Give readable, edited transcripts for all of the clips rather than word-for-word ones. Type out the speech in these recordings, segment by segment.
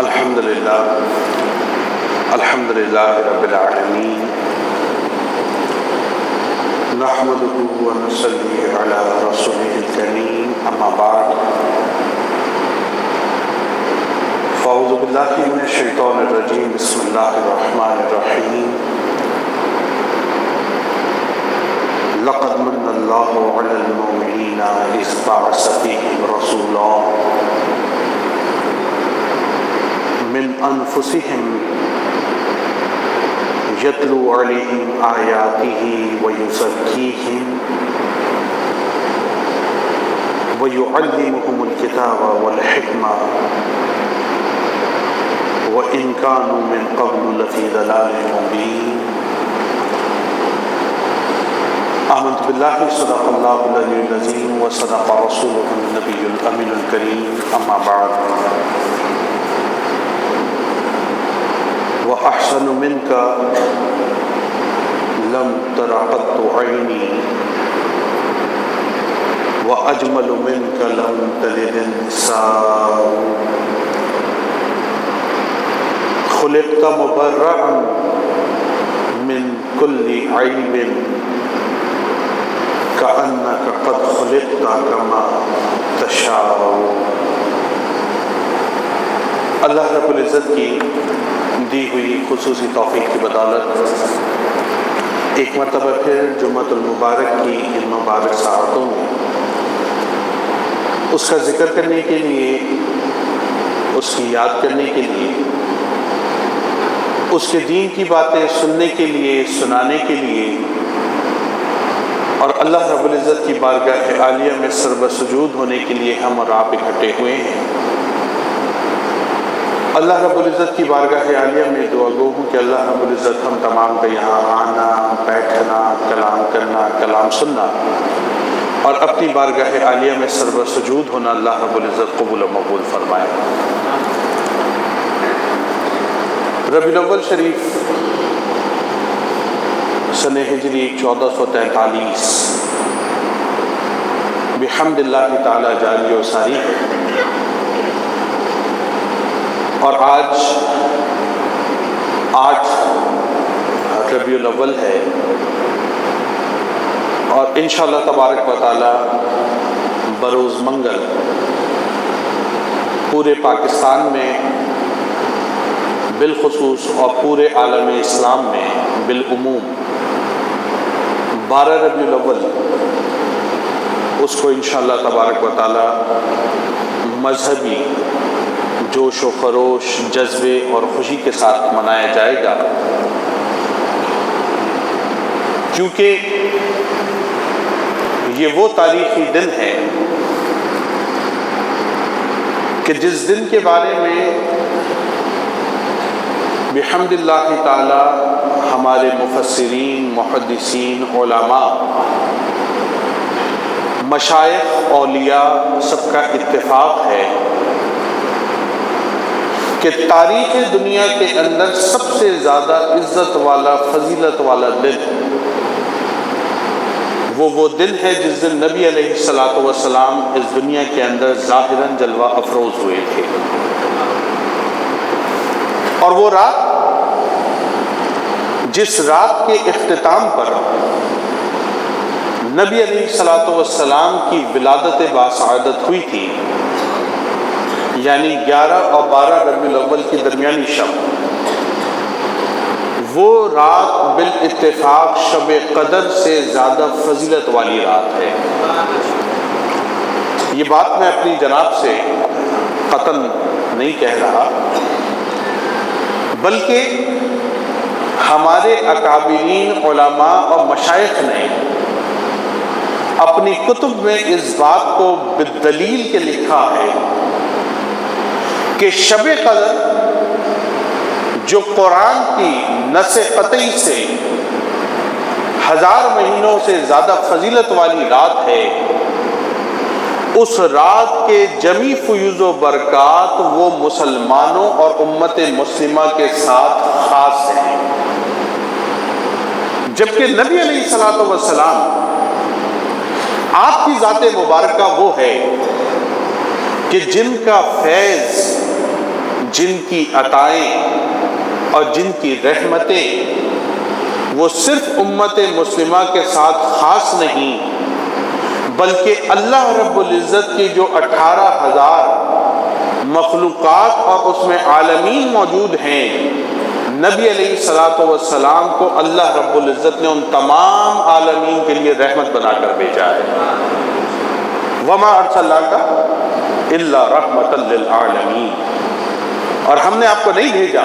الحمد للہ رب العالمین نحمده ونصلی علی رسوله الکریم اما بعد فاعوذ باللہ من الشیطان الرجیم بسم اللہ الرحمن الرحیم لقد من اللہ علی المؤمنین اذ بعث فیہم رسولا من انفسهم یتلو علیہم آیاتہ ویزکیہم ویعلمہم الکتاب والحکمہ وإن كانوا من قبل لفي ضلال مبين آمنت بالله صدق الله العلي العظيم وصدق رسوله النبي الأمين الكريم أما بعد وأحسن منك لم تر قط عيني وأجمل منك لم تلد النساء خلقت مبرعا من كل عيب كأنك قد خلقت كما تشاء۔ اللہ رب العزت کی دی ہوئی خصوصی توفیق کی بدولت ایک مرتبہ پھر جمعۃ المبارک کی ان مبارک ساعتوں میں اس کا ذکر کرنے کے لیے، اس کی یاد کرنے کے لیے، اس کے دین کی باتیں سننے کے لیے، سنانے کے لیے، اور اللہ رب العزت کی بارگاہ عالیہ میں سربہ سجود ہونے کے لیے ہم اور آپ اکٹھے ہوئے ہیں۔ اللہ رب العزت کی بارگاہ عالیہ میں دعا گو ہوں کہ اللہ رب العزت ہم تمام کا یہاں آنا، بیٹھنا، کلام کرنا، کلام سننا اور اپنی بارگاہ عالیہ میں سربہ سجود ہونا اللہ رب العزت قبول و مقبول فرمائے۔ ربیع الاول شریف سنہ ہجری 1443 بحمد اللہ تعالی جاری و ساری ہے، اور آج 8 ربیع الاول ہے، اور انشاءاللہ تبارک و تعالی بروز منگل پورے پاکستان میں بالخصوص اور پورے عالم اسلام میں بالعموم 12 ربیع الاول اس کو انشاءاللہ تبارک و تعالی مذہبی جوش و خروش، جذبے اور خوشی کے ساتھ منایا جائے گا، کیونکہ یہ وہ تاریخی دن ہے کہ جس دن کے بارے میں بحمد اللہ تعالی ہمارے مفسرین، محدثین، علماء، مشائخ، اولیاء سب کا اتفاق ہے کہ تاریخ دنیا کے اندر سب سے زیادہ عزت والا، فضیلت والا دن وہ دن ہے جس دن نبی علیہ السلام اس دنیا کے اندر ظاہراً جلوہ افروز ہوئے تھے، اور وہ رات جس رات کے اختتام پر نبی علیہ السلام کی ولادت باسعادت ہوئی تھی، یعنی 11 اور 12 ربیع الاول کی درمیانی شب، وہ رات بالاتفاق شب قدر سے زیادہ فضیلت والی رات ہے۔ یہ بات میں اپنی جناب سے قطعاً نہیں کہہ رہا، بلکہ ہمارے اکابرین، علماء اور مشائخ نے اپنی کتب میں اس بات کو بالدلیل کے لکھا ہے کہ شب قدر جو قرآن کی نص قطعی سے 1000 مہینوں سے زیادہ فضیلت والی رات ہے، اس رات کے جمی فیوز و برکات وہ مسلمانوں اور امت مسلمہ کے ساتھ خاص ہیں، جبکہ نبی علیہ السلام آپ کی ذات مبارکہ وہ ہے کہ جن کا فیض جن کی عطائیں اور جن کی رحمتیں وہ صرف امت مسلمہ کے ساتھ خاص نہیں، بلکہ اللہ رب العزت کی جو 18,000 مخلوقات اور اس میں عالمین موجود ہیں، نبی علیہ الصلوۃ والسلام کو اللہ رب العزت نے ان تمام عالمین کے لیے رحمت بنا کر بھیجا ہے۔ وما ارسلناک الا رحمۃ للعالمین، اور ہم نے آپ کو نہیں بھیجا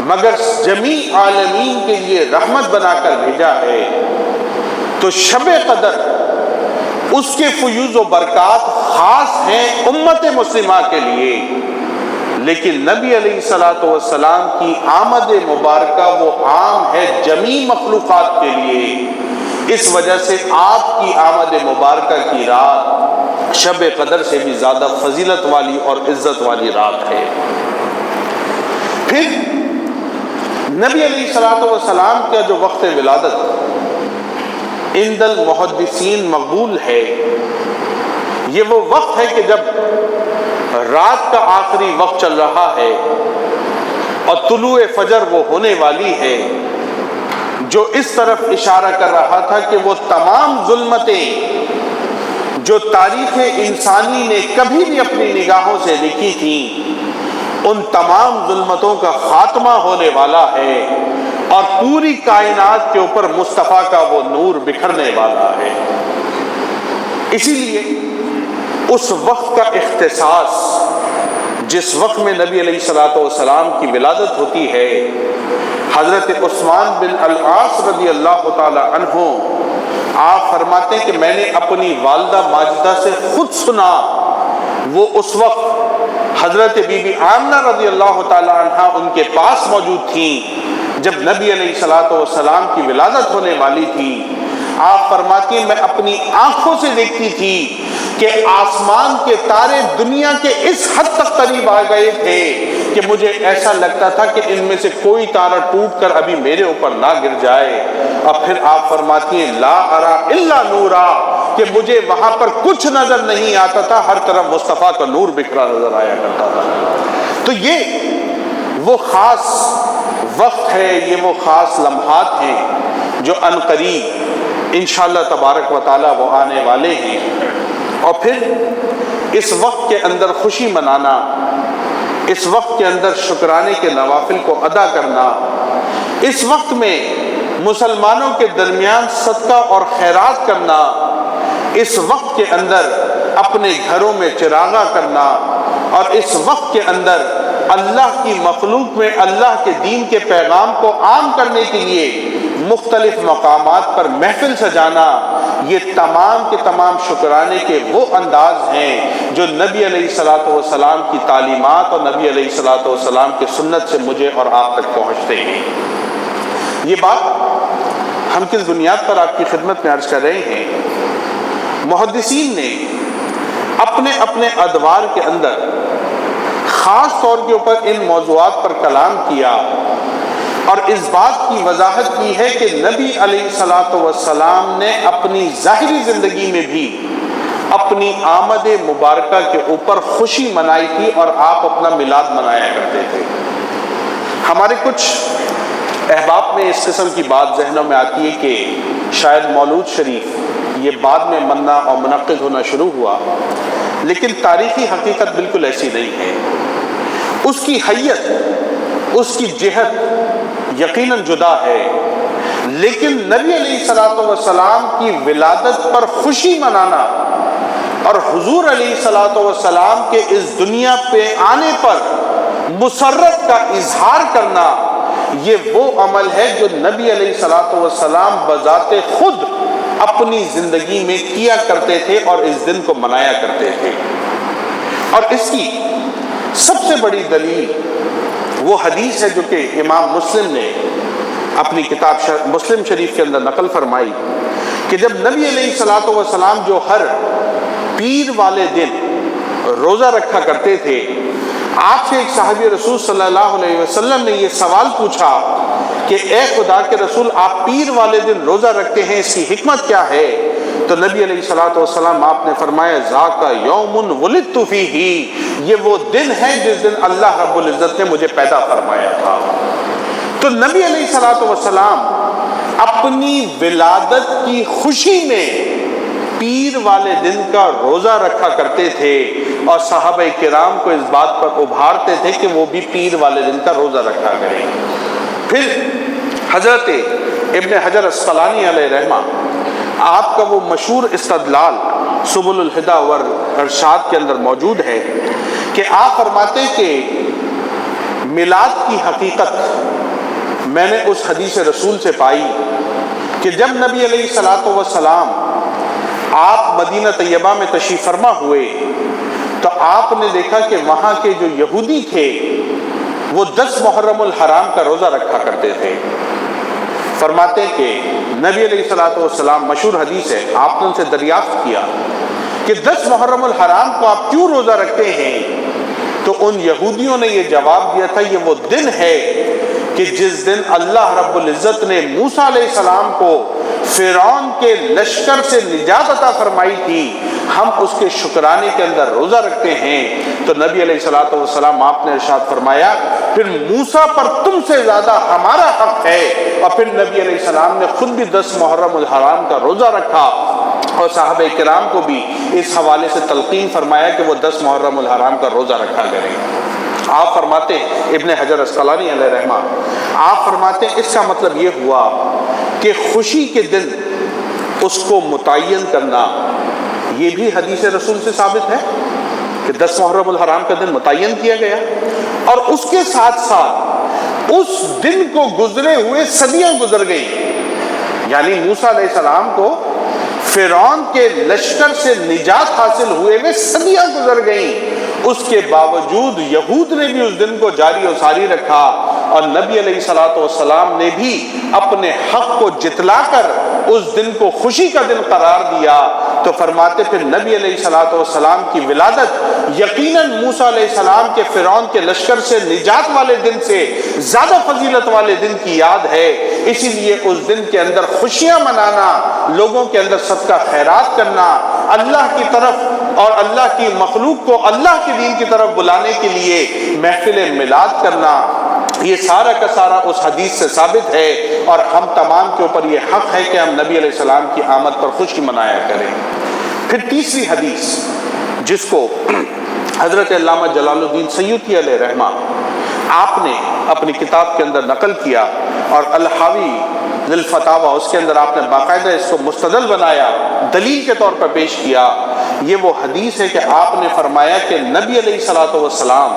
مگر جمیع عالمین کے لیے رحمت بنا کر بھیجا ہے۔ تو شب قدر اس کے فیوز و برکات خاص ہیں امت مسلمہ کے لیے، لیکن نبی علیہ الصلوۃ والسلام کی آمد مبارکہ وہ عام ہے جمیع مخلوقات کے لیے۔ اس وجہ سے آپ کی آمد مبارکہ کی رات شب قدر سے بھی زیادہ فضیلت والی اور عزت والی رات ہے۔ پھر نبی علیہ الصلوۃ والسلام کا جو وقت ولادت عند المحدثین مقبول ہے، یہ وہ وقت ہے کہ جب رات کا آخری وقت چل رہا ہے اور طلوع فجر وہ ہونے والی ہے، جو اس طرف اشارہ کر رہا تھا کہ وہ تمام ظلمتیں جو تاریخ انسانی نے کبھی بھی اپنی نگاہوں سے دیکھی تھیں، ان تمام ظلمتوں کا خاتمہ ہونے والا ہے اور پوری کائنات کے اوپر مصطفیٰ کا وہ نور بکھرنے والا ہے۔ اسی لیے اس وقت کا اختصاص جس وقت میں نبی علیہ الصلوۃ والسلام کی ولادت ہوتی ہے، حضرت عثمان بن العاص رضی اللہ تعالی عنہ آپ فرماتے ہیں کہ میں نے اپنی والدہ ماجدہ سے خود سنا، وہ اس وقت حضرت بی بی آمنہ رضی اللہ تعالی عنہ ان کے پاس موجود تھیں جب نبی علیہ الصلوۃ والسلام کی ولادت ہونے والی تھی۔ آپ فرماتی ہیں میں اپنی آنکھوں سے دیکھتی تھی کہ آسمان کے تارے دنیا کے اس حد تک قریب آ گئے تھے کہ مجھے ایسا لگتا تھا کہ ان میں سے کوئی تارا ٹوٹ کر ابھی میرے اوپر نہ گر جائے۔ اور پھر آپ فرماتی ہیں لا ارا الا نورا، کہ مجھے وہاں پر کچھ نظر نہیں آتا تھا، ہر طرف مصطفیٰ کا نور بکھرا نظر آیا کرتا تھا۔ تو یہ وہ خاص وقت ہے، یہ وہ خاص لمحات ہیں جو عنقریب انشاءاللہ تبارک و تعالی وہ آنے والے ہیں۔ اور پھر اس وقت کے اندر خوشی منانا، اس وقت کے اندر شکرانے کے نوافل کو ادا کرنا، اس وقت میں مسلمانوں کے درمیان صدقہ اور خیرات کرنا، اس وقت کے اندر اپنے گھروں میں چراغاں کرنا، اور اس وقت کے اندر اللہ کی مخلوق میں اللہ کے دین کے پیغام کو عام کرنے کے لیے مختلف مقامات پر محفل سجانا، یہ تمام کے تمام شکرانے کے وہ انداز ہیں جو نبی علیہ الصلوۃ والسلام کی تعلیمات اور نبی علیہ الصلوۃ والسلام کی سنت سے مجھے اور آپ تک پہنچتے ہیں۔ یہ بات ہم کس بنیاد پر آپ کی خدمت میں عرض کر رہے ہیں؟ محدثین نے اپنے اپنے ادوار کے اندر خاص طور کے اوپر ان موضوعات پر کلام کیا اور اس بات کی وضاحت کی ہے کہ نبی علیہ الصلوۃ والسلام نے اپنی ظاہری زندگی میں بھی اپنی آمد مبارکہ کے اوپر خوشی منائی تھی اور آپ اپنا میلاد منایا کرتے تھے۔ ہمارے کچھ احباب میں اس قسم کی بات ذہنوں میں آتی ہے کہ شاید مولود شریف یہ بعد میں مننا اور منعقد ہونا شروع ہوا، لیکن تاریخی حقیقت بالکل ایسی نہیں ہے۔ اس کی حیت، اس کی جہت یقیناً جدا ہے، لیکن نبی علیہ الصلوۃ والسلام کی ولادت پر خوشی منانا اور حضور علیہ الصلوۃ والسلام کے اس دنیا پہ آنے پر مسرت کا اظہار کرنا، یہ وہ عمل ہے جو نبی علیہ الصلوۃ والسلام بذات خود اپنی زندگی میں کیا کرتے تھے اور اس دن کو منایا کرتے تھے۔ اور اس کی سب سے بڑی دلیل وہ حدیث ہے جو کہ امام مسلم نے اپنی کتاب مسلم شریف کے اندر نقل فرمائی کہ جب نبی علیہ الصلوۃ والسلام جو ہر پیر والے دن روزہ رکھا کرتے تھے، آپ سے ایک صحابی رسول صلی اللہ علیہ وسلم نے یہ سوال پوچھا کہ اے خدا کے رسول، آپ پیر والے دن روزہ رکھتے ہیں، اس کی حکمت کیا ہے؟ تو نبی علیہ الصلوۃ والسلام آپ نے فرمایا ذاک یوم ولدت فیہ، یہ وہ دن ہے جس دن اللہ رب العزت نے مجھے پیدا فرمایا تھا۔ تو نبی علیہ الصلوۃ والسلام اپنی ولادت کی خوشی میں پیر والے دن کا روزہ رکھا کرتے تھے، اور صحابہ کرام کو اس بات پر ابھارتے تھے کہ وہ بھی پیر والے دن کا روزہ رکھا کریں۔ پھر حضرت ابن حجر عسقلانی علیہ رحمہ، آپ کا وہ مشہور استدلال سبل الہدی والارشاد کے اندر موجود ہے کہ آپ فرماتے ہیں کہ میلاد کی حقیقت میں نے اس حدیث رسول سے پائی کہ جب نبی علیہ الصلوۃ والسلام آپ مدینہ طیبہ میں تشریف فرما ہوئے تو آپ نے دیکھا کہ وہاں کے جو یہودی تھے وہ 10 محرم الحرام کا روزہ رکھا کرتے تھے۔ فرماتے ہیں کہ نبی علیہ الصلوۃ والسلام، مشہور حدیث ہے، آپ نے ان سے دریافت کیا کہ 10 محرم الحرام کو آپ کیوں روزہ رکھتے ہیں؟ تو ان یہودیوں نے یہ جواب دیا تھا یہ وہ دن ہے کہ جس دن اللہ رب العزت نے موسیٰ علیہ السلام کو فرعون کے لشکر سے نجات عطا فرمائی تھی، ہم اس کے شکرانے کے اندر روزہ رکھتے ہیں۔ تو نبی علیہ الصلوۃ والسلام آپ نے ارشاد فرمایا پھر موسیٰ پر تم سے زیادہ ہمارا حق ہے، اور پھر نبی علیہ السلام نے خود بھی 10 محرم الحرام کا روزہ رکھا، اور صحابہ کرام کو بھی اس حوالے سے تلقین فرمایا کہ وہ 10 محرم الحرام کا روزہ رکھا کریں۔ آپ فرماتے ہیں ابن حجر عسقلانی علیہ رحمہ، آپ فرماتے ہیں اس کا مطلب یہ ہوا کہ خوشی کے دن اس کو متعین کرنا، یہ بھی حدیث رسول سے ثابت ہے کہ 10 محرم الحرام کا دن متعین کیا گیا، اور اس کے ساتھ ساتھ اس دن کو گزرے ہوئے صدیاں گزر گئیں، یعنی موسیٰ علیہ السلام کو فرعون کے لشکر سے نجات حاصل ہوئے میں صدیاں گزر گئیں، اس کے باوجود یہود نے بھی اس دن کو جاری و ساری رکھا، اور نبی علیہ الصلوۃ والسلام نے بھی اپنے حق کو جتلا کر اس دن کو خوشی کا دن قرار دیا۔ تو فرماتے پھر نبی علیہ الصلوۃ والسلام کی ولادت یقیناً موسیٰ علیہ السلام کے فرعون کے لشکر سے نجات والے دن سے زیادہ فضیلت والے دن کی یاد ہے، اسی لیے اس دن کے اندر خوشیاں منانا، لوگوں کے اندر صدقہ خیرات کرنا، اللہ کی طرف اور اللہ کی مخلوق کو اللہ کے دین کی طرف بلانے کے لیے محفل میلاد کرنا، یہ سارا کا سارا اس حدیث سے ثابت ہے، اور ہم تمام کے اوپر یہ حق ہے کہ ہم نبی علیہ السلام کی آمد پر خوشی منایا کریں۔ پھر تیسری حدیث جس کو حضرت علامہ جلال الدین سیوطی علیہ رحمہ آپ نے اپنی کتاب کے اندر نقل کیا، اور الحاوی للفتاوی اس کے اندر آپ نے باقاعدہ اس کو مستدل بنایا، دلیل کے طور پر پیش کیا، یہ وہ حدیث ہے کہ آپ نے فرمایا کہ نبی علیہ الصلوۃ والسلام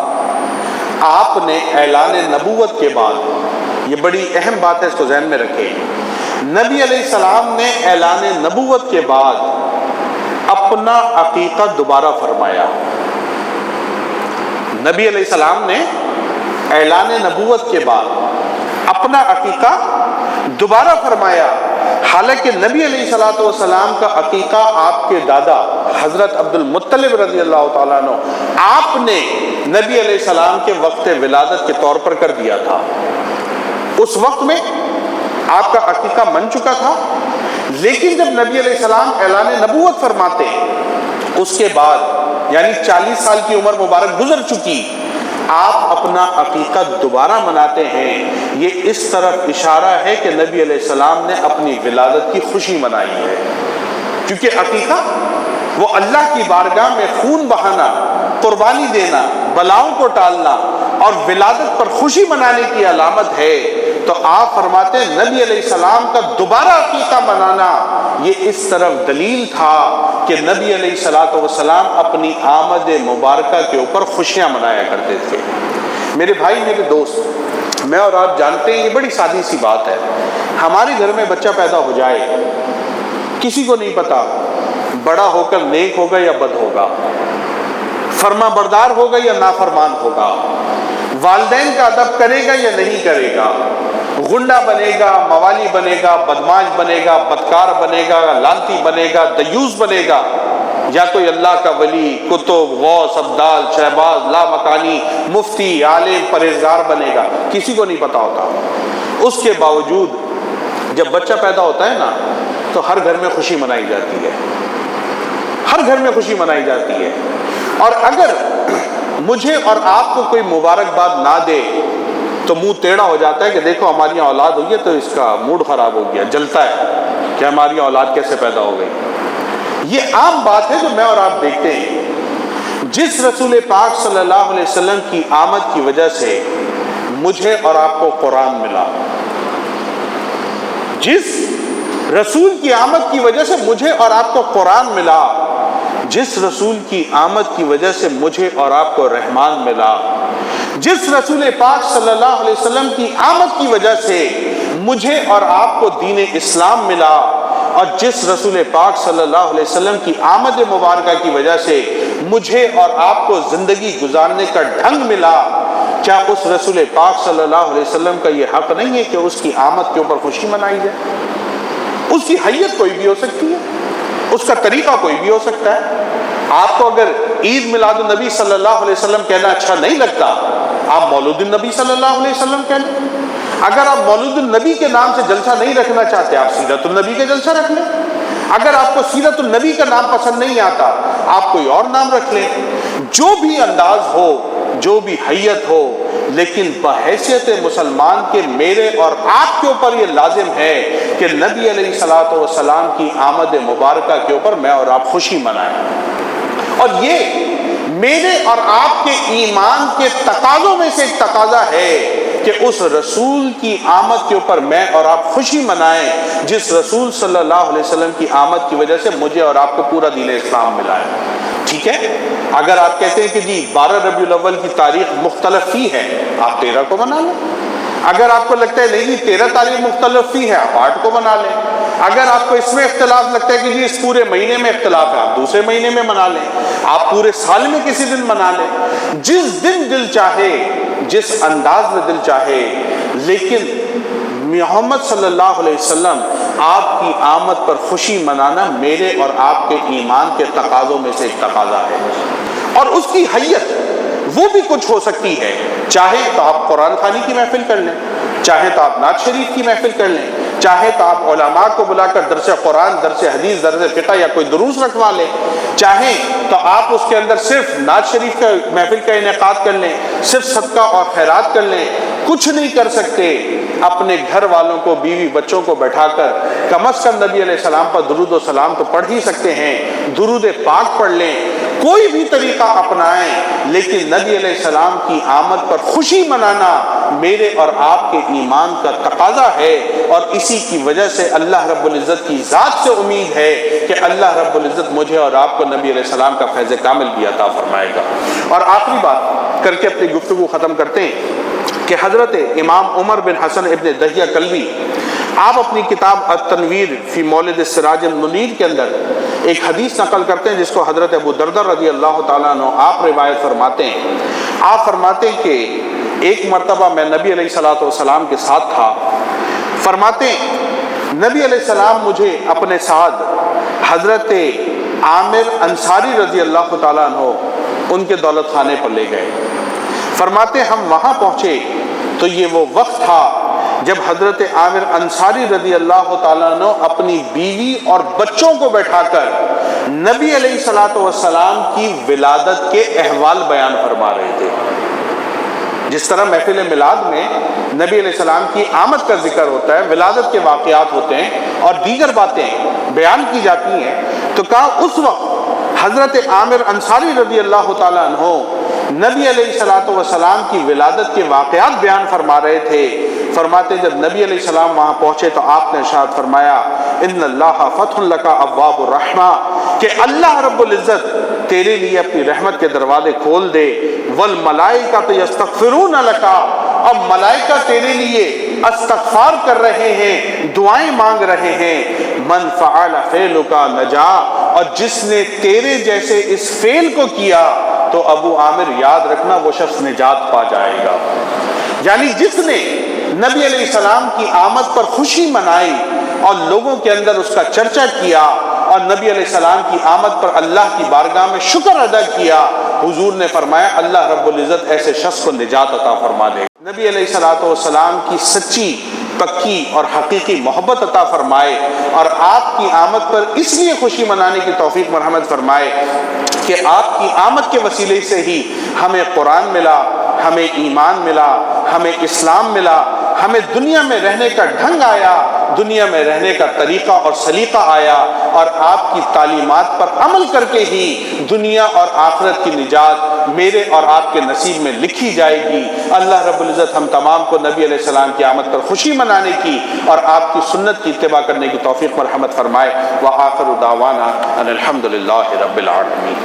آپ نے اعلان نبوت کے بعد، یہ بڑی اہم بات ہے، اس کو ذہن میں رکھیں، نبی علیہ السلام نے اعلان نبوت کے بعد اپنا عقیقہ دوبارہ فرمایا۔ نبی علیہ السلام نے اعلان نبوت کے بعد اپنا عقیقہ دوبارہ فرمایا، حالانکہ نبی علیہ الصلوۃ والسلام کا عقیقہ آپ کے دادا حضرت عبد المطلب رضی اللہ تعالیٰ عنہ آپ نے نبی علیہ السلام کے وقت ولادت کے طور پر کر دیا تھا۔ اس وقت میں آپ کا عقیقہ بن چکا تھا، لیکن جب نبی علیہ السلام اعلان نبوت فرماتے اس کے بعد یعنی 40 سال کی عمر مبارک گزر چکی، آپ اپنا عقیقہ دوبارہ مناتے ہیں، یہ اس طرف اشارہ ہے کہ نبی علیہ السلام نے اپنی ولادت کی خوشی منائی ہے، کیونکہ عقیقہ وہ اللہ کی بارگاہ میں خون بہانا، قربانی دینا، بلاؤں کو ٹالنا اور ولادت پر خوشی منانے کی علامت ہے۔ تو آپ فرماتے ہیں نبی علیہ السلام کا دوبارہ عقیقہ منانا یہ اس طرف دلیل تھا کہ نبی علیہ الصلوۃ والسلام اپنی آمد مبارکہ کے اوپر خوشیاں منایا کرتے تھے۔ میرے بھائی، میرے دوست، میں اور آپ جانتے ہیں یہ بڑی سادی سی بات ہے، ہمارے گھر میں بچہ پیدا ہو جائے، کسی کو نہیں پتا بڑا ہو کر نیک ہوگا یا بد ہوگا، فرما بردار ہوگا یا نافرمان ہوگا، والدین کا ادب کرے گا یا نہیں کرے گا، غنڈہ بنے گا، موالی بنے گا، بدماش بنے گا، بدکار بنے گا، لانتی بنے گا، دیوس بنے گا، یا کوئی اللہ کا ولی، کتب، غوث، ابدال، شہباز، لامکانی، مفتی، عالم، پرہیزگار بنے گا، کسی کو نہیں پتا ہوتا۔ اس کے باوجود جب بچہ پیدا ہوتا ہے نا تو ہر گھر میں خوشی منائی جاتی ہے، ہر گھر میں خوشی منائی جاتی ہے۔ اور اگر مجھے اور آپ کو کوئی مبارکباد نہ دے تو منہ ٹیڑھا ہو جاتا ہے کہ دیکھو ہماری اولاد ہوئی ہے تو اس کا موڈ خراب ہو گیا، جلتا ہے کہ ہماری اولاد کیسے پیدا ہو گئی۔ یہ عام بات ہے جو میں اور آپ دیکھتے ہیں۔ جس رسول پاک صلی اللہ علیہ وسلم کی آمد کی وجہ سے مجھے اور آپ کو قرآن ملا، جس رسول کی آمد کی وجہ سے مجھے اور آپ کو قرآن ملا، جس رسول کی آمد کی وجہ سے مجھے اور آپ کو رحمان ملا، جس رسول پاک صلی اللہ علیہ وسلم کی آمد کی وجہ سے مجھے اور آپ کو دین اسلام ملا، اور جس رسول پاک صلی اللہ علیہ وسلم کی آمد مبارکہ کی وجہ سے مجھے اور آپ کو زندگی گزارنے کا ڈھنگ ملا، کیا اس رسول پاک صلی اللہ علیہ وسلم کا یہ حق نہیں ہے کہ اس کی آمد کے اوپر خوشی منائی جائے؟ اس کی حیت کوئی بھی ہو سکتی ہے، اس کا طریقہ کوئی بھی ہو سکتا ہے۔ آپ کو اگر عید میلاد النبی صلی اللہ علیہ وسلم کہنا اچھا نہیں لگتا، آپ مولود النبی صلی اللہ علیہ وسلم کہہ لیں۔ اگر آپ مولود النبی کے نام سے جلسہ نہیں رکھنا چاہتے، آپ سیرت النبی کا جلسہ رکھ لیں۔ اگر آپ کو سیرت النبی کا نام پسند نہیں آتا، آپ کوئی اور نام رکھ لیں۔ جو بھی انداز ہو، جو بھی حیت ہو، لیکن بحیثیت مسلمان کے میرے اور آپ کے اوپر یہ لازم ہے کہ نبی علیہ الصلوۃ والسلام کی آمد مبارکہ کے اوپر میں اور آپ خوشی منائیں۔ اور یہ میرے اور آپ کے ایمان کے تقاضوں میں سے ایک تقاضا ہے کہ اس رسول کی آمد کے اوپر میں اور آپ خوشی منائیں، جس رسول صلی اللہ علیہ وسلم کی آمد کی وجہ سے مجھے اور آپ کو پورا دین اسلام ملا ہے۔ ٹھیک ہے، اگر آپ کہتے ہیں کہ جی 12 ربیع الاول کی تاریخ مختلف فی ہے، آپ 13 کو منا لیں۔ اگر آپ کو لگتا ہے نہیں جی 13 تاریخ مختلف فی ہے، آپ 8 کو منا لیں۔ اگر آپ کو اس میں اختلاف لگتا ہے کہ جی اس پورے مہینے میں اختلاف ہے، آپ دوسرے مہینے میں منا لیں، آپ پورے سال میں کسی دن منا لیں، جس دن دل چاہے، جس انداز میں دل چاہے، لیکن محمد صلی اللہ علیہ وسلم آپ کی آمد پر خوشی منانا میرے اور آپ کے ایمان کے تقاضوں میں سے ایک تقاضا ہے۔ اور اس کی حیت وہ بھی کچھ ہو سکتی ہے، چاہے تو آپ قرآن خوانی کی محفل کر لیں، چاہے تو آپ نعت شریف کی محفل کر لیں، چاہے تو آپ علماء کو بلا کر درس قرآن، درس حدیث، درس فقہ یا کوئی دروس رکھوا لیں، چاہے تو آپ اس کے اندر صرف نعت شریف کا محفل کا انعقاد کر لیں، صرف صدقہ اور خیرات کر لیں۔ کچھ نہیں کر سکتے، اپنے گھر والوں کو، بیوی بچوں کو بیٹھا کر کم از کم نبی علیہ السلام پر درود و سلام تو پڑھ ہی سکتے ہیں، درود پاک پڑھ لیں، کوئی بھی طریقہ اپنائیں، لیکن نبی علیہ السلام کی آمد پر خوشی منانا میرے اور آپ کے ایمان کا تقاضا ہے۔ اور اسی کی وجہ سے اللہ رب العزت کی ذات سے امید ہے کہ اللہ رب العزت مجھے اور آپ کو نبی علیہ السلام کا فیض کامل بھی عطا فرمائے گا۔ اور آخری بات کر کے اپنی گفتگو ختم کرتے ہیں کہ حضرت امام عمر بن حسن ابن دہیہ کلبی، آپ اپنی کتاب التنویر فی مولد السراج المنیر کے اندر ایک حدیث نقل کرتے ہیں جس کو حضرت ابو دردہ رضی اللہ تعالیٰ عنہ آپ روایت فرماتے ہیں۔ آپ فرماتے ہیں کہ ایک مرتبہ میں نبی علیہ الصلوۃ والسلام کے ساتھ تھا، فرماتے ہیں نبی علیہ السلام مجھے اپنے ساتھ حضرت عامر انصاری رضی اللہ تعالیٰ عنہ ان کے دولت خانے پر لے گئے۔ فرماتے ہم وہاں پہنچے تو یہ وہ وقت تھا جب حضرت عامر انصاری رضی اللہ تعالیٰ عنہ اپنی بیوی اور بچوں کو بیٹھا کر نبی علیہ الصلوۃ والسلام کی ولادت کے احوال بیان فرما رہے تھے۔ جس طرح محفل میلاد میں نبی علیہ السلام کی آمد کا ذکر ہوتا ہے، ولادت کے واقعات ہوتے ہیں اور دیگر باتیں بیان کی جاتی ہیں، تو کہا اس وقت حضرت عامر انصاری رضی اللہ تعالیٰ عنہ نبی علیہ الصلوۃ والسلام کی ولادت کے واقعات بیان فرما رہے تھے۔ فرماتے جب نبی علیہ السلام وہاں پہنچے تو آپ نے ارشاد فرمایا ان اللہ فتح لک ابواب الرحمہ، کہ اللہ رب العزت تیرے لیے اپنی رحمت کے دروازے کھول دے، والملائکۃ یستغفرون لک، اور ملائکہ تیرے لیے استغفار کر رہے ہیں، دعائیں مانگ رہے ہیں، من فعل فعلک نجا، اور جس نے تیرے جیسے اس فعل کو کیا تو ابو عامر یاد رکھنا وہ شخص نجات پا جائے گا۔ یعنی جس نے نبی علیہ السلام کی آمد پر خوشی منائی اور لوگوں کے اندر اس کا چرچا کیا اور نبی علیہ السلام کی آمد پر اللہ کی بارگاہ میں شکر ادا کیا، حضور نے فرمایا اللہ رب العزت ایسے شخص کو نجات عطا فرما دے۔ نبی علیہ السلام کی سچی پکی اور حقیقی محبت عطا فرمائے، اور آپ کی آمد پر اس لیے خوشی منانے کی توفیق مرحمت فرمائے کہ آپ کی آمد کے وسیلے سے ہی ہمیں قرآن ملا، ہمیں ایمان ملا، ہمیں اسلام ملا، ہمیں دنیا میں رہنے کا ڈھنگ آیا، دنیا میں رہنے کا طریقہ اور سلیقہ آیا، اور آپ کی تعلیمات پر عمل کر کے ہی دنیا اور آخرت کی نجات میرے اور آپ کے نصیب میں لکھی جائے گی۔ اللہ رب العزت ہم تمام کو نبی علیہ السلام کی آمد پر خوشی منانے کی اور آپ کی سنت کی اتباع کرنے کی توفیق مرحمت فرمائے۔ وآخر دعوانا ان الحمد للہ رب العالمین۔